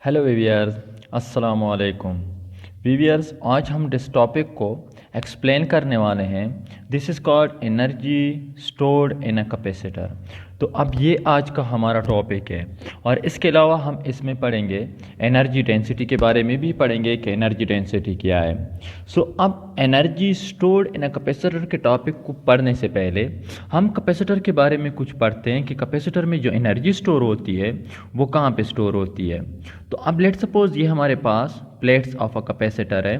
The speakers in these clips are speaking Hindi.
हेलो वीवियर्स, अस्सलाम वालेकुम। वीवियर्स, आज हम इस टॉपिक को एक्सप्लेन करने वाले हैं। This is called energy stored in a capacitor. तो अब ये आज का हमारा टॉपिक है और इसके अलावा हम इसमें पढ़ेंगे एनर्जी डेंसिटी के बारे में भी पढ़ेंगे कि एनर्जी डेंसिटी क्या है। अब energy stored in a capacitor के टॉपिक को पढ़ने से पहले हम कैपेसिटर के बारे में कुछ पढ़ते हैं कि कैपेसिटर में जो एनर्जी स्टोर होती है वो कहाँ पे स्टोर होती है। तो अब लेट सपोज ये हमारे पास प्लेट्स ऑफ अ कैपेसिटर है।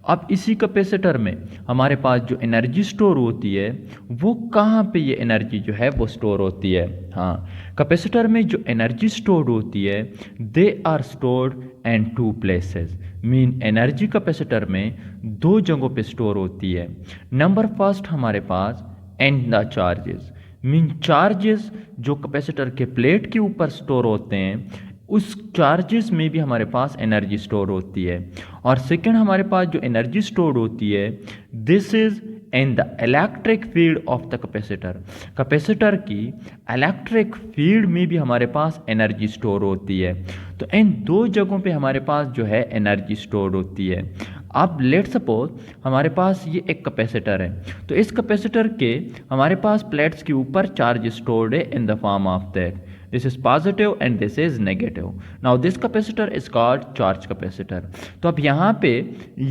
अब इसी कैपेसिटर में हमारे पास जो एनर्जी स्टोर होती है वो कहाँ पे ये एनर्जी जो है वो स्टोर होती है। हाँ, कैपेसिटर में जो एनर्जी स्टोर होती है they are stored in two places. Mean energy capacitor में दो जगहों पे स्टोर होती है। नंबर फर्स्ट हमारे पास and the charges. Mean charges जो कैपेसिटर के प्लेट के ऊपर स्टोर होते हैं उस चार्जेस में भी हमारे पास एनर्जी स्टोर होती है। और सेकंड हमारे पास जो एनर्जी स्टोर होती है this is in the electric field of the capacitor. Capacitor की इलेक्ट्रिक फील्ड में भी हमारे पास एनर्जी स्टोर होती है। तो इन दो जगहों पे हमारे पास जो है एनर्जी स्टोर होती है। अब लेट सपोज हमारे पास ये एक कैपेसिटर है, तो इस कैपेसिटर के हमारे पास प्लेट्स के ऊपर चार्ज स्टोर्ड है in the form of that this is positive and this is negative. Now this capacitor is called charge capacitor. तो अब यहाँ पे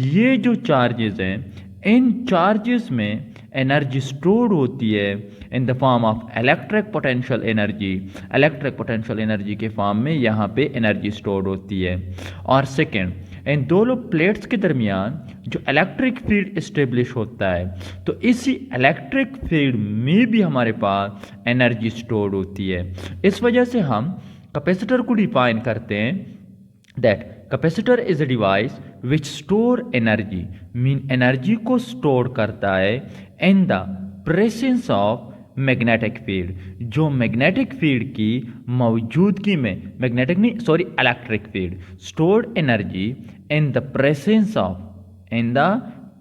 ये जो चार्जेस हैं इन चार्जेस में एनर्जी स्टोर होती है in the form of electric potential energy. Electric potential energy के फॉर्म में यहाँ पे एनर्जी स्टोर होती है। और सेकेंड, इन दोनों प्लेट्स के दरमियान जो इलेक्ट्रिक फील्ड इस्टेब्लिश होता है तो इसी इलेक्ट्रिक फील्ड में भी हमारे पास एनर्जी स्टोर होती है। इस वजह से हम कैपेसिटर को डिफाइन करते हैं that capacitor is a device which store energy. Mean energy को स्टोर करता है in the presence of magnetic field. जो मैग्नेटिक फील्ड की मौजूदगी में, मैग्नेटिक नहीं sorry electric field, stored energy in the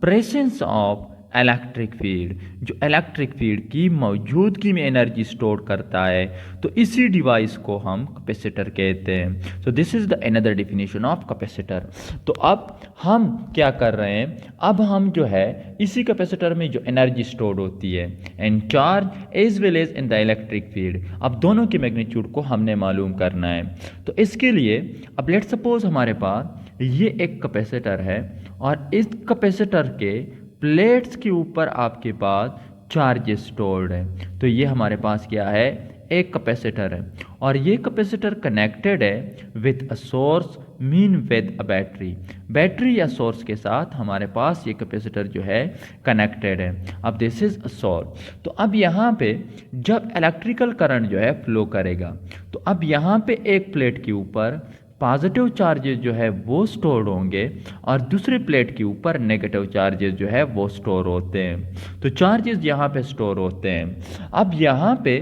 presence of electric field. जो इलेक्ट्रिक फील्ड की मौजूदगी में एनर्जी स्टोर करता है तो इसी डिवाइस को हम कैपेसिटर कहते हैं। सो this is the another definition of capacitor. तो अब हम क्या कर रहे हैं, अब हम जो है इसी कैपेसिटर में जो एनर्जी स्टोर होती है and charge as well as in the electric field, अब दोनों की मैग्नीट्यूड को हमने मालूम करना है। तो इसके लिए अब लेट सपोज हमारे पास ये एक कैपेसिटर है और इस कैपेसिटर के प्लेट्स के ऊपर आपके पास चार्जेस स्टोर्ड है। तो ये हमारे पास क्या है, एक कैपेसिटर है और ये कैपेसिटर कनेक्टेड है with a source, mean with a battery. Battery या सोर्स के साथ हमारे पास ये कैपेसिटर जो है कनेक्टेड है। अब दिस इज अ सोर्स। तो अब यहाँ पे जब इलेक्ट्रिकल करंट जो है फ्लो करेगा तो अब यहाँ पे एक प्लेट के ऊपर पॉजिटिव चार्जेस जो है वो स्टोर होंगे और दूसरे प्लेट के ऊपर नेगेटिव चार्जेस जो है वो स्टोर होते हैं। तो चार्जेस यहाँ पे स्टोर होते हैं। अब यहाँ पे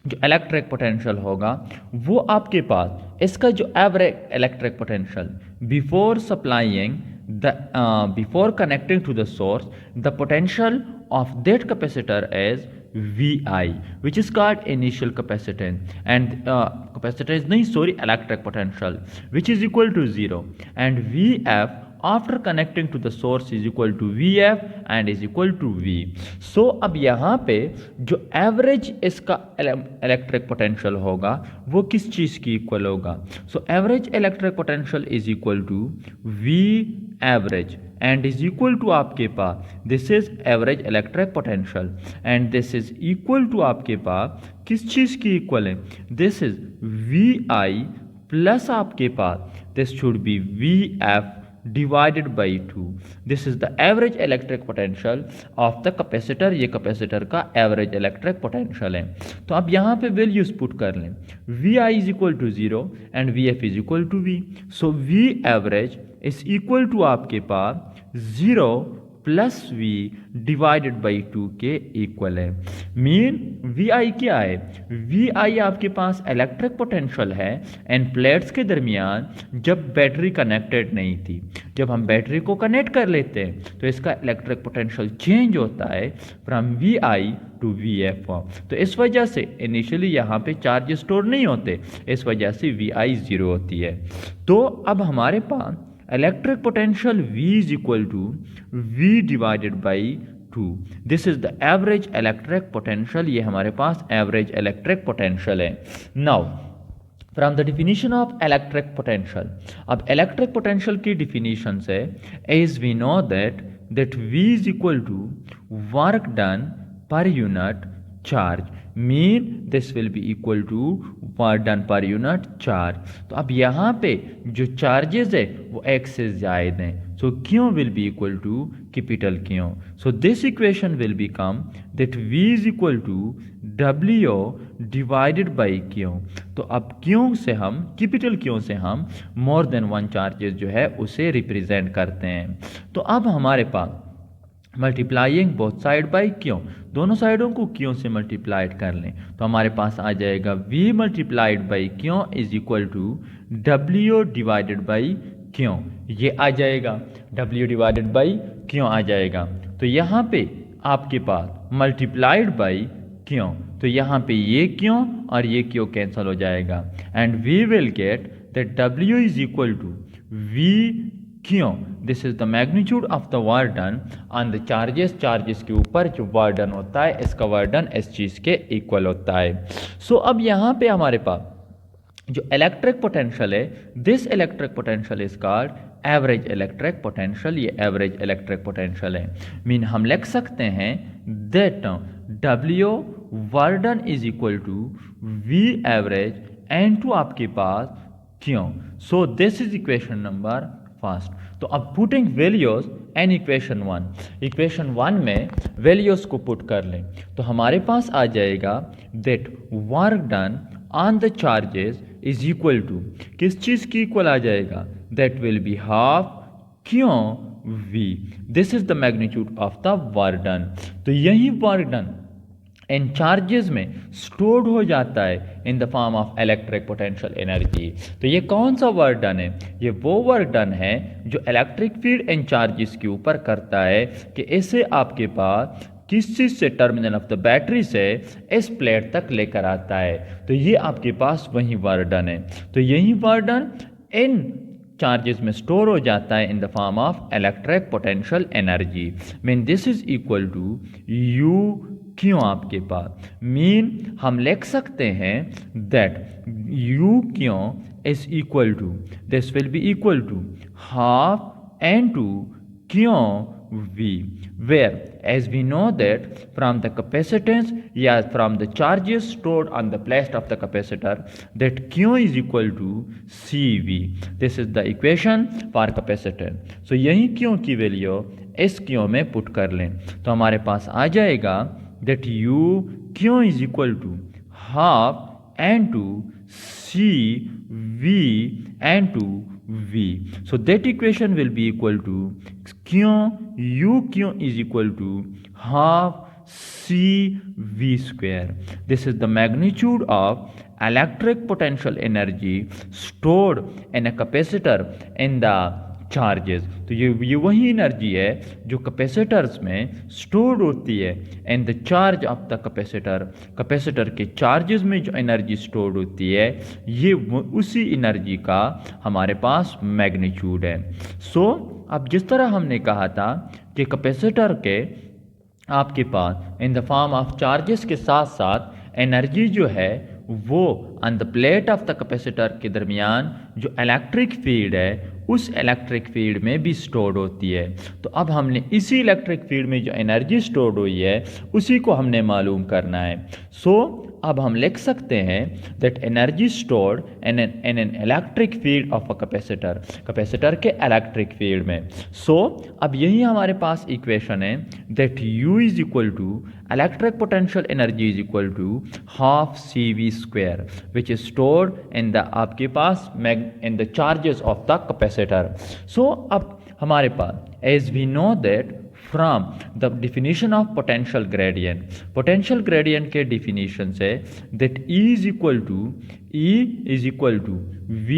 जो इलेक्ट्रिक पोटेंशियल होगा वो आपके पास इसका जो average electric potential before supplying before connecting to the source the potential of that capacitor is VI, which is called initial capacitance, and capacitance nahi sorry electric potential, which is equal to 0, and VF after connecting to the source is equal to VF and is equal to V. So अब यहाँ पे जो एवरेज इसका इलेक्ट्रिक पोटेंशियल होगा वो किस चीज़ की इक्वल होगा। So average electric potential is equal to V average and is equal to आपके पास this is average electric potential and this is equal to आपके पास किस चीज़ की इक्वल है, दिस इज VI प्लस आपके पास this should be VF divided by 2. This is the average electric potential of the capacitor. ये कैपेसिटर का एवरेज इलेक्ट्रिक पोटेंशियल है। तो अब यहाँ पे वैल्यूज पुट कर लें, VI is equal to 0 and VF is equal to V। So V average is equal to आपके पास 0 प्लस वी डिवाइडेड बाई 2 के इक्वल है। मीन वी आई क्या है? वी आई आपके पास इलेक्ट्रिक पोटेंशियल है एंड प्लेट्स के दरमियान जब बैटरी कनेक्टेड नहीं थी। जब हम बैटरी को कनेक्ट कर लेते हैं तो इसका इलेक्ट्रिक पोटेंशियल चेंज होता है from V I to V F. तो इस वजह से इनिशियली यहाँ पे चार्ज स्टोर नहीं होते, इस वजह से वी आई ज़ीरो होती है। तो अब हमारे पास electric potential V is equal to V divided by 2। This is the average electric potential, ये हमारे पास एवरेज इलेक्ट्रिक पोटेंशियल है। Now from the definition of electric potential, अब इलेक्ट्रिक पोटेंशियल की डिफिनीशन से as we know that V is equal to work done per unit charge, mean this will be equal to work done per unit charge. तो अब यहाँ पे जो चार्जेस है वो x से ज़ायद हैं, so Q will be equal to capital Q। So this equation will become that V is equal to W divided by Q। तो अब Q से हम कैपिटल Q से हम मोर देन वन चार्जेस जो है उसे रिप्रेजेंट करते हैं। तो अब हमारे पास multiplying both side by Q, दोनों साइडों को Q से मल्टीप्लाइड कर लें तो हमारे पास आ जाएगा V multiplied by Q is equal to W divided by Q। ये आ जाएगा W डिवाइडेड बाई Q आ जाएगा। तो यहाँ पे आपके पास मल्टीप्लाइड बाई Q, तो यहाँ पे ये Q और ये Q कैंसिल हो जाएगा and we will get that W is equal to V Q। This is the magnitude of the work done on the charges, charges के ऊपर जो वर्क डन होता है इसका वर्क डन इस चीज़ के इक्वल होता है। सो अब यहाँ पे हमारे पास जो इलेक्ट्रिक पोटेंशियल है, this electric potential is called average electric potential, ये एवरेज इलेक्ट्रिक पोटेंशियल है। मीन हम लिख सकते हैं that W work done is equal to V average and to आपके पास Q। So this is equation number first. तो अब putting values in equation one में वैल्यूज को पुट कर लें तो हमारे पास आ जाएगा that work done on the charges is equal to, किस चीज़ की इक्वल आ जाएगा? That will be half Q V। This is the magnitude of the work done. तो यही वर्क डन इन चार्जेस में स्टोर्ड हो जाता है in the form of electric potential energy. तो ये कौन सा वर्क डन है? ये वो वर्क डन है जो इलेक्ट्रिक फील्ड इन चार्जेस के ऊपर करता है कि इसे आपके पास किस चीज़ से, टर्मिनल ऑफ द बैटरी से इस प्लेट तक लेकर आता है। तो ये आपके पास वही वर्क डन है। तो यही वर्क डन इन चार्जेस में स्टोर हो जाता है in the form of electric potential energy. Mean this is equal to U Q आपके पास। मीन हम लिख सकते हैं that U Q is equal to, this will be equal to half into Q V, where as we know that from the capacitance, yeah, from the charges stored on the plate of the capacitor, that Q is equal to CV. This is the equation for capacitor. So यही Q की वैल्यू इस Q में पुट कर लें तो हमारे पास आ जाएगा that U Q is equal to half N2 CV N2 V. So that equation will be equal to Q U Q is equal to half CV square. This is the magnitude of electric potential energy stored in a capacitor in the charges. तो ये वही एनर्जी है जो कैपेसिटर्स में स्टोर्ड होती है in the charge of the capacitor. Capacitor के चार्जेस में जो एनर्जी स्टोर्ड होती है ये उसी एनर्जी का हमारे पास मैग्नीट्यूड है। सो अब जिस तरह हमने कहा था कि कैपेसिटर के आपके पास in the form of charges के साथ साथ एनर्जी जो है वो on the plate of the capacitor के दरमियान जो इलेक्ट्रिक फील्ड है उस इलेक्ट्रिक फील्ड में भी स्टोर्ड होती है। तो अब हमने इसी इलेक्ट्रिक फील्ड में जो एनर्जी स्टोर्ड हुई है उसी को हमने मालूम करना है। सो अब हम लिख सकते हैं that energy stored in an electric field of a capacitor, capacitor के इलेक्ट्रिक फील्ड में। सो अब यही हमारे पास इक्वेशन है that U is equal to electric potential energy is equal to half CV square which is stored in the आपके पास in the charges of the capacitor. So अब हमारे पास as we know that from the definition of potential gradient. Potential gradient के डिफिनीशन से that E is equal to V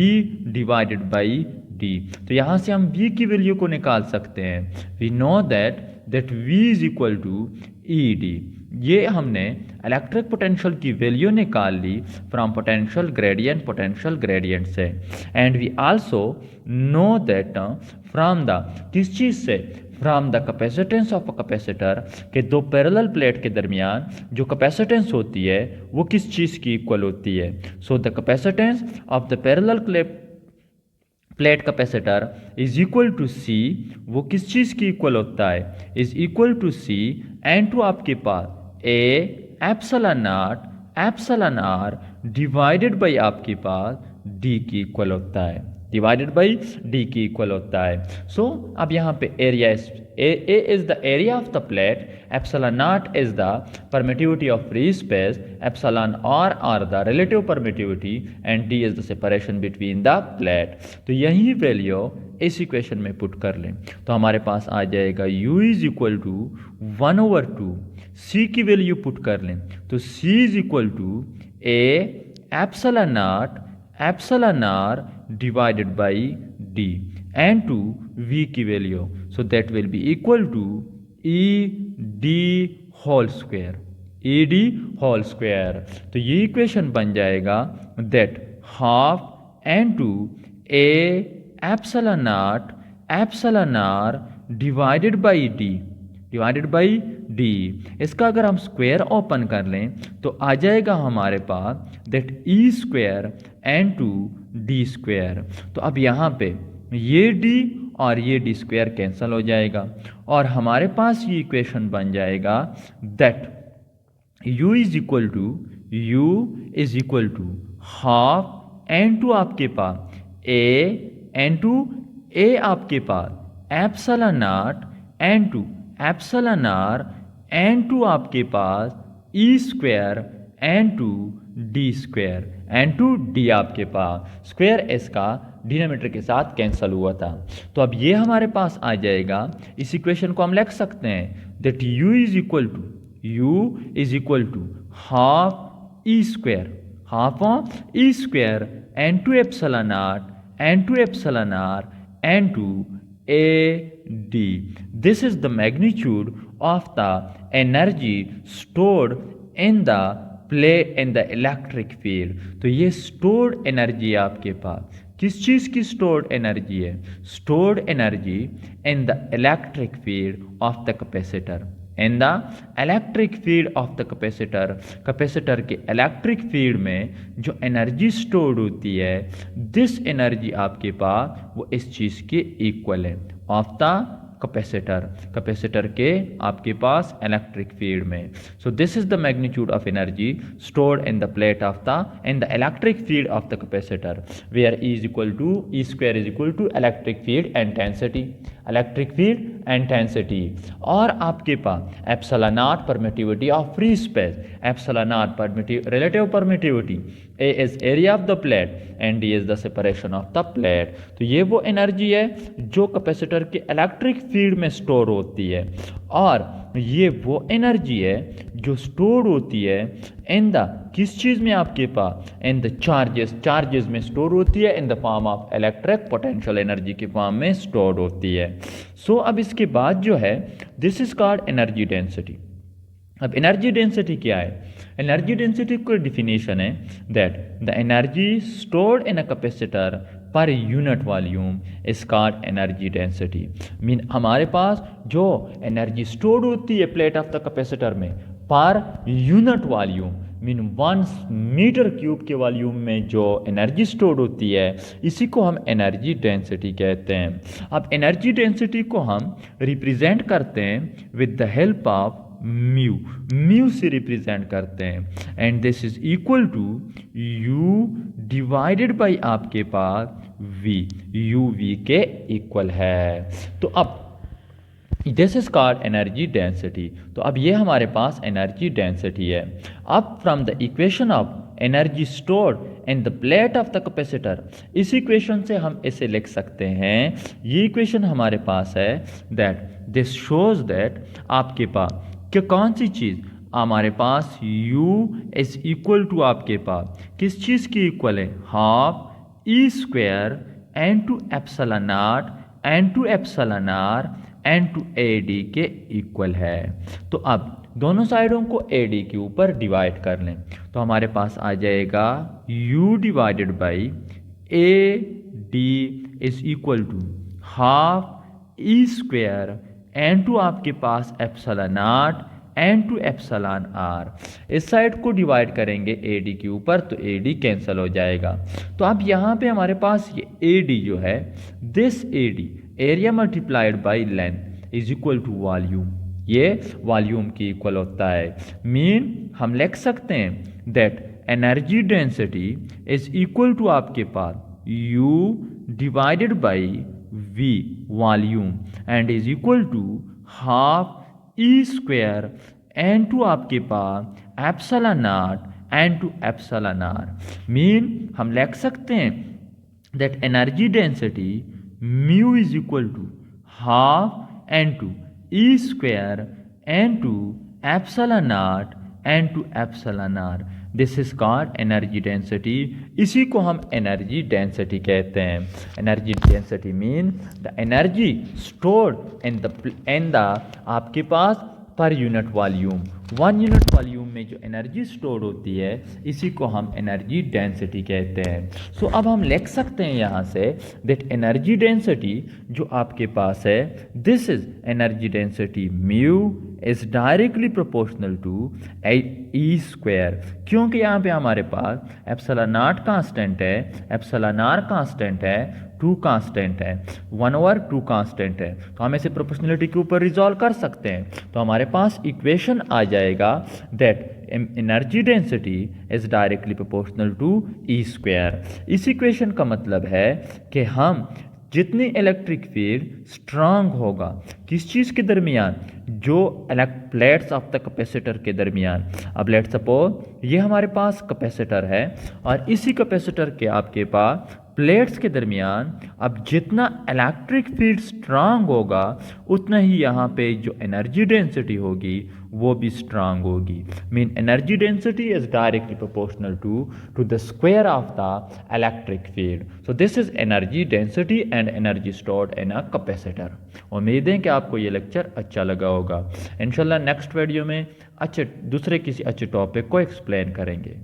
divided by D। तो यहाँ से हम V की वैल्यू को निकाल सकते हैं। We know that V is equal to ED। ये हमने इलेक्ट्रिक पोटेंशियल की वैल्यू निकाल ली फ्रॉम पोटेंशियल ग्रेडियंट से। And we also know that from the किस चीज़ से, from the capacitance of a capacitor के दो पैरेलल प्लेट के दरमियान जो कैपेसिटेंस होती है वो किस चीज़ की इक्वल होती है। So the capacitance of the parallel plate capacitor is equal to C। वो किस चीज़ की इक्वल होता है, is equal to C N2 आपके पास A epsilon R divided by आपके पास D की इक्वल होता है, सो अब यहाँ पे area A is the area of the plate, epsilon naught is the permittivity of free space, epsilon R are the relative permittivity and D is the separation between the plate। तो यही वैल्यू इस इक्वेशन में पुट कर लें तो हमारे पास आ जाएगा U is equal to 1/2। C की वैल्यू पुट कर लें तो C is equal to A epsilon R divided by D and to V की value, so that will be equal to ED whole square. तो ये इक्वेशन बन जाएगा that half N2 A epsilon R divided by D। इसका अगर हम स्क्वायर ओपन कर लें तो आ जाएगा हमारे पास that E square N2 D square. तो अब यहाँ पे ये D और ये D स्क्वायर कैंसिल हो जाएगा और हमारे पास ये इक्वेशन बन जाएगा that U is equal to half N2 आपके पास A आपके पास एप्सिलॉन R N2 आपके पास E स्क्वायर N2 D आपके पास स्क्वायर इसका डिनोमिनेटर के साथ कैंसिल हुआ था। तो अब ये हमारे पास आ जाएगा, इस इक्वेशन को हम लिख सकते हैं that U is equal to half E square N2 epsilon R N2 AD। This is the magnitude of the energy stored in the electric field. तो ये स्टोर्ड एनर्जी आपके पास किस चीज़ की स्टोर्ड एनर्जी है, stored energy in the electric field of the capacitor, capacitor के इलेक्ट्रिक फील्ड में जो एनर्जी स्टोर्ड होती है दिस एनर्जी आपके पास वो इस चीज़ के इक्वल है ऑफ द कैपेसिटर के आपके पास इलेक्ट्रिक फील्ड में। So this is the magnitude of energy stored in the plate of in the electric field of the capacitor where E square is equal to electric field intensity और आपके पास epsilon naught permittivity of free space, epsilon naught relative permittivity, A is area of the plate and D is the separation of the plate। तो ये वो एनर्जी है जो कैपेसिटर के इलेक्ट्रिक फील्ड में स्टोर होती है और ये वो एनर्जी है जो स्टोर होती है इन द किस चीज़ में आपके पास, इन द चार्जेस में स्टोर होती है in the form of electric potential energy के फॉर्म में स्टोर होती है। सो अब इसके बाद जो है this is called energy density. अब एनर्जी डेंसिटी क्या है, एनर्जी डेंसिटी की डिफिनेशन है that the energy stored in a capacitor पर unit volume is called energy density. Mean हमारे पास जो एनर्जी स्टोर्ड होती है प्लेट ऑफ द कैपेसिटर में per unit volume mean 1 metre cube के वॉल्यूम में जो एनर्जी स्टोर्ड होती है इसी को हम एनर्जी डेंसिटी कहते हैं। अब एनर्जी डेंसिटी को हम रिप्रेजेंट करते हैं with the help of mu से रिप्रेजेंट करते हैं and this is equal to U divided by आपके पास V, U V के इक्वल है। तो अब this is called energy density. तो अब ये हमारे पास एनर्जी डेंसिटी है। अब from the equation of energy stored in the plate of the capacitor. इस इक्वेशन से हम इसे लिख सकते हैं, ये इक्वेशन हमारे पास है दैट दिस शोज दैट आपके पास कि कौन सी चीज़ हमारे पास u इज इक्वल टू आपके पास किस चीज़ की इक्वल है, half E square into epsilon naught into epsilon R into A D के इक्वल है। तो अब दोनों साइडों को ए डी के ऊपर डिवाइड कर लें तो हमारे पास आ जाएगा u divided by A D is equal to half E square into आपके पास epsilon naught into epsilon R. इस साइड को डिवाइड करेंगे ए डी के ऊपर तो ए डी कैंसिल हो जाएगा। तो अब यहाँ पे हमारे पास ये ए डी जो है, this A D area multiplied by length is equal to volume, ये वॉल्यूम की इक्वल होता है। मीन हम लिख सकते हैं that energy density is equal to आपके पास U divided by V volume and is equal to half E square into आपके पास epsilon naught into epsilon R. Mean हम लिख सकते हैं that energy density mu is equal to half N to E square into epsilon naught into epsilon R. This is called energy density. इसी को हम एनर्जी डेंसिटी कहते हैं। Energy density mean the energy stored in the आपके पास पर यूनिट वॉल्यूम, 1 यूनिट वॉल्यूम में जो एनर्जी स्टोर होती है इसी को हम एनर्जी डेंसिटी कहते हैं। सो अब हम लिख सकते हैं यहाँ से दैट एनर्जी डेंसिटी जो आपके पास है, this is energy density mu is directly proportional to E square, क्योंकि यहाँ पे हमारे पास एप्सिलॉन नॉट कांस्टेंट है, एप्सिलॉन आर कांस्टेंट है, 2 कांस्टेंट है, 1/2 कांस्टेंट है। तो हम इसे प्रोपोर्शनलिटी के ऊपर रिजॉल्व कर सकते हैं। तो हमारे पास इक्वेशन आ जाएगा that energy density is directly proportional to E square. इस इक्वेशन का मतलब है कि हम जितनी इलेक्ट्रिक फील्ड स्ट्रांग होगा किस चीज़ के दरमियान, जो प्लेट्स ऑफ द कैपेसिटर के दरमियान। अब लेट सपोज ये हमारे पास कैपेसिटर है और इसी कैपेसिटर के आपके पास प्लेट्स के दरमियान अब जितना इलेक्ट्रिक फील्ड स्ट्रांग होगा उतना ही यहाँ पे जो एनर्जी डेंसिटी होगी वो भी स्ट्रांग होगी। Mean energy density is directly proportional to the square of the electric field. So this is energy density and energy stored in a capacitor. उम्मीद है कि आपको ये लेक्चर अच्छा लगा होगा। इंशाल्लाह नेक्स्ट वीडियो में दूसरे किसी अच्छे टॉपिक को एक्सप्लेन करेंगे।